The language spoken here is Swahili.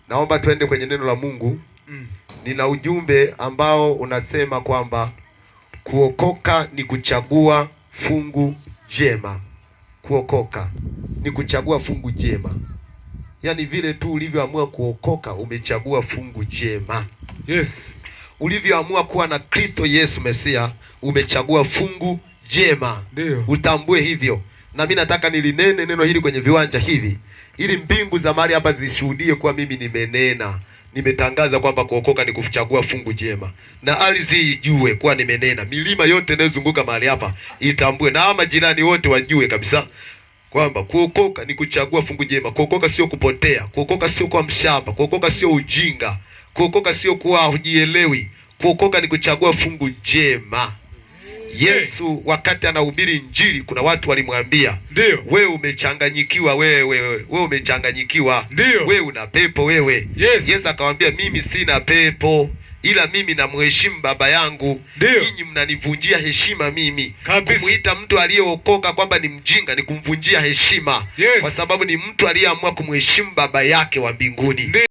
Naomba tuende kwenye neno la Mungu. Nina ujumbe ambao unasema kwamba kuokoka ni kuchagua fungu jema. Kuokoka ni kuchagua fungu jema. Yaani vile tu ulivyoamua kuokoka umechagua fungu jema. Yes. Ulivyoamua kuwa na Kristo Yesu Mesia umechagua fungu jema. Ndio. Utambue hivyo. Na mimi nataka nilinene neno hili kwenye viwanja hivi ili mbingu za mahali hapa zishuhudie kuwa mimi nimenena. Nimetangaza kwamba kuokoka ni kuchagua fungu jema. Na ardhi ijue kuwa nimenena. Milima yote inayozunguka mahali hapa itambue, na majirani wote wajue kabisa kwamba kuokoka ni kuchagua fungu jema. Kuokoka sio kupotea. Kuokoka sio kwa mshamba. Kuokoka sio ujinga. Kuokoka sio kuwa hujielewi. Kuokoka ni kuchagua fungu jema. Yesu wakati anahubiri Injili kuna watu walimwambia, ndio, wewe umechanganyikiwa, wewe umechanganyikiwa, wewe una pepo wewe. Yes. Yesu akamwambia, mimi sina pepo, ila mimi namheshimu Baba yangu. Ninyi mnanivunjia heshima mimi. Kumuita mtu aliyeokoka kwamba ni mjinga ni kumvunjia heshima. Yes. Kwa sababu ni mtu aliyeamua kumheshimu Baba yake wa mbinguni.